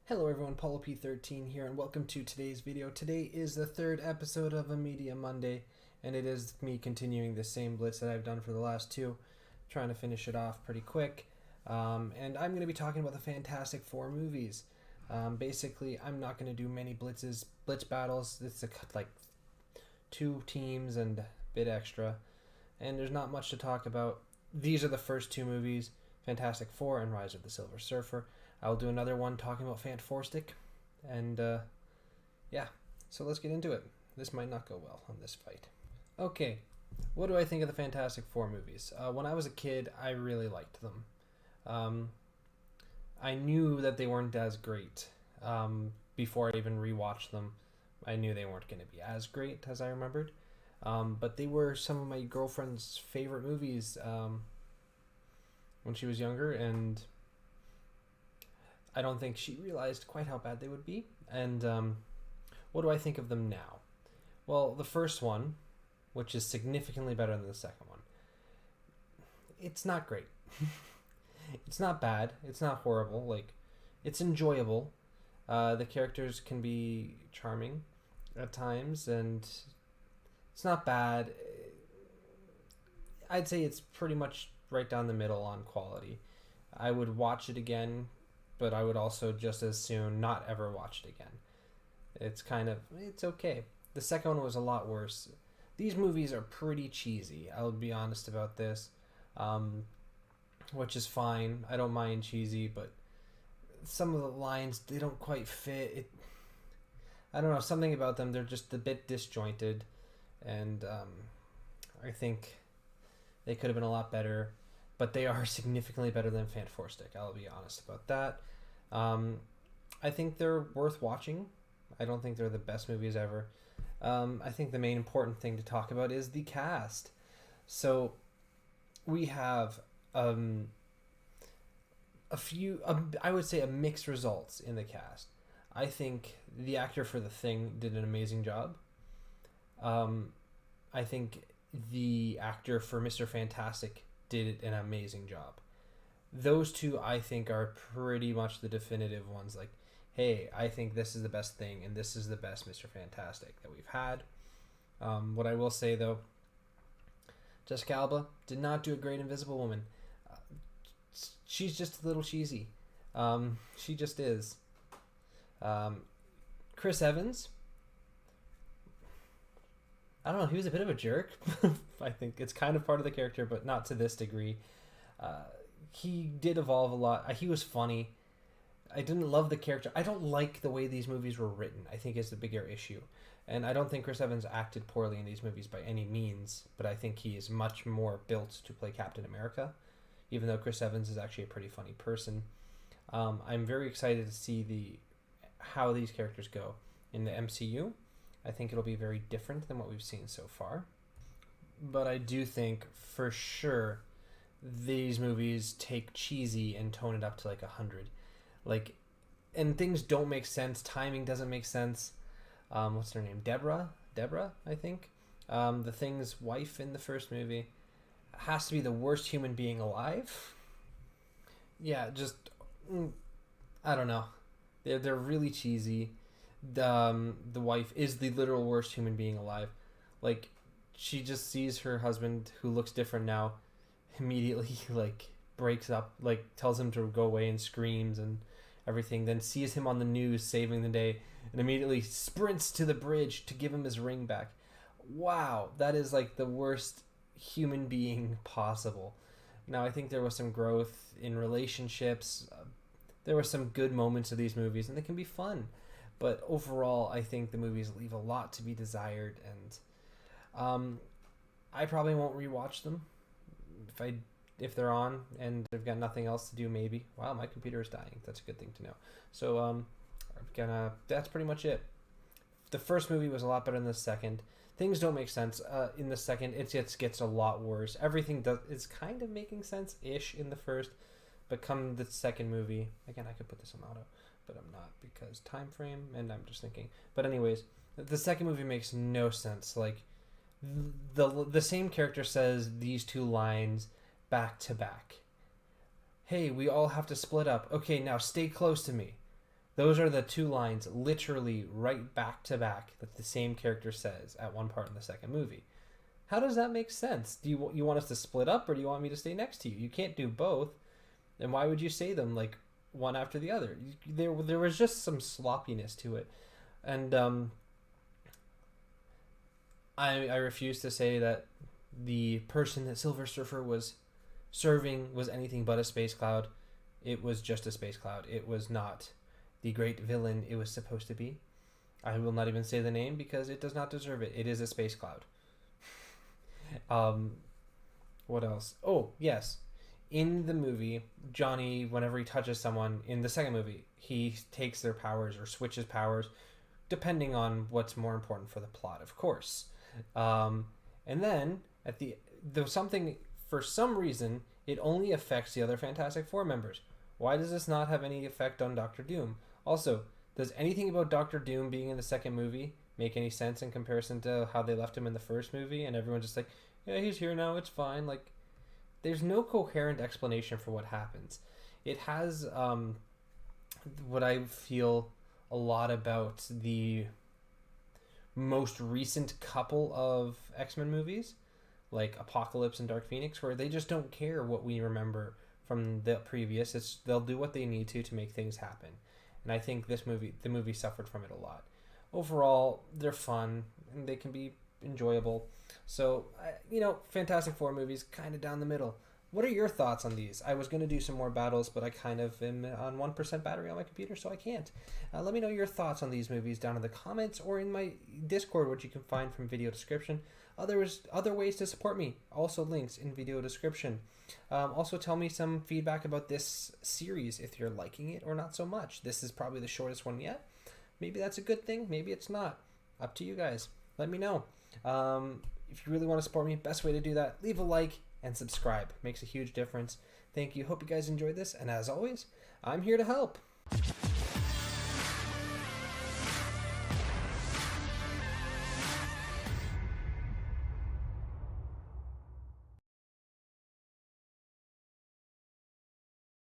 Hello everyone, Paulo P13 here, and welcome to today's video. Today is the third episode of A Media Monday, and it is me continuing the same Blitz that I've done for the last two, trying to finish it off pretty quick. And I'm going to be talking about the Fantastic Four movies. Basically, I'm not going to do many Blitz battles. It's like two teams and a bit extra, and there's not much to talk about. These are the first two movies, Fantastic Four and Rise of the Silver Surfer. I'll do another one talking about Fantastic, and yeah, so let's get into it. This might not go well on this fight. Okay, what do I think of the Fantastic Four movies? When I was a kid, I really liked them. I knew that they weren't as great before I even rewatched them. I knew they weren't going to be as great as I remembered, but they were some of my girlfriend's favorite movies when she was younger, and I don't think she realized quite how bad they would be. And what do I think of them now? Well, the first one, which is significantly better than the second one, it's not great. It's not bad. It's not horrible. Like, it's enjoyable. The characters can be charming at times, and it's not bad. I'd say it's pretty much right down the middle on quality. I would watch it again, but I would also just as soon not ever watch it again. It's okay. The second one was a lot worse. These movies are pretty cheesy. I'll be honest about this, which is fine. I don't mind cheesy, but some of the lines, they don't quite fit. I don't know, something about them, they're just a bit disjointed, and I think they could have been a lot better, but they are significantly better than Fantastic. I'll be honest about that. I think they're worth watching. I don't think they're the best movies ever. I think the main important thing to talk about is the cast. So we have a few, I would say, a mixed results in the cast. I think the actor for The Thing did an amazing job. I think the actor for Mr. Fantastic did an amazing job. Those two, I think, are pretty much the definitive ones. Like, hey, I think this is the best thing, and this is the best Mr. Fantastic that we've had. What I will say, though, Jessica Alba did not do a great Invisible Woman. She's just a little cheesy. She just is. Chris Evans, I don't know, he was a bit of a jerk. I think it's kind of part of the character, but not to this degree. He did evolve a lot. He was funny. I didn't love the character. I don't like the way these movies were written, I think is the bigger issue. And I don't think Chris Evans acted poorly in these movies by any means, but I think he is much more built to play Captain America, even though Chris Evans is actually a pretty funny person. I'm very excited to see how these characters go in the MCU. I think it'll be very different than what we've seen so far. But I do think, for sure, these movies take cheesy and tone it up to like 100. Like, and things don't make sense. Timing doesn't make sense. What's her name? Deborah, I think. The Thing's wife in the first movie has to be the worst human being alive. Yeah, just, I don't know. They're really cheesy. The wife is the literal worst human being alive. Like, she just sees her husband, who looks different now, immediately like breaks up, like tells him to go away and screams and everything, then sees him on the news saving the day and immediately sprints to the bridge to give him his ring back. Wow, that is like the worst human being possible. Now, I think there was some growth in relationships. There were some good moments of these movies, and they can be fun. But overall, I think the movies leave a lot to be desired, and I probably won't rewatch them if they're on and they've got nothing else to do. Maybe. Wow, my computer is dying. That's a good thing to know. So that's pretty much it. The first movie was a lot better than the second. Things don't make sense in the second. It just gets a lot worse. Everything is kind of making sense ish in the first, but come the second movie, again, I could put this on auto, but I'm not because time frame, and I'm just thinking. But anyways, the second movie makes no sense. Like, the same character says these two lines back to back. Hey, we all have to split up. Okay, now stay close to me. Those are the two lines literally right back to back that the same character says at one part in the second movie. How does that make sense? Do you want us to split up, or do you want me to stay next to you? You can't do both. And why would you say them like one after the other? There was just some sloppiness to it. And I refuse to say that the person that Silver Surfer was serving was anything but a space cloud. It was just a space cloud. It was not the great villain it was supposed to be. I will not even say the name because it does not deserve it. It is a space cloud. What else? Oh, yes. In the movie, Johnny, whenever he touches someone in the second movie, he takes their powers or switches powers depending on what's more important for the plot, of course. And then at there was something, for some reason, it only affects the other Fantastic Four members. Why does this not have any effect on Doctor Doom? Also, does anything about Doctor Doom being in the second movie make any sense in comparison to how they left him in the first movie? And everyone's just like, yeah, he's here now, it's fine. Like, there's no coherent explanation for what happens. It has what I feel a lot about the most recent couple of X-Men movies, like Apocalypse and Dark Phoenix, where they just don't care what we remember from the previous. They'll do what they need to make things happen. And I think the movie suffered from it a lot. Overall, they're fun and they can be enjoyable. So, Fantastic Four movies kind of down the middle. What are your thoughts on these? I was going to do some more battles, but I kind of am on 1% battery on my computer, so I can't. Let me know your thoughts on these movies down in the comments or in my Discord, which you can find from video description. Other ways to support me, also links in video description. Also tell me some feedback about this series, if you're liking it or not so much. This is probably the shortest one yet. Maybe that's a good thing, maybe it's not. Up to you guys. Let me know. If you really want to support me, best way to do that, leave a like and subscribe. Makes a huge difference. Thank you. Hope you guys enjoyed this. And as always, I'm here to help.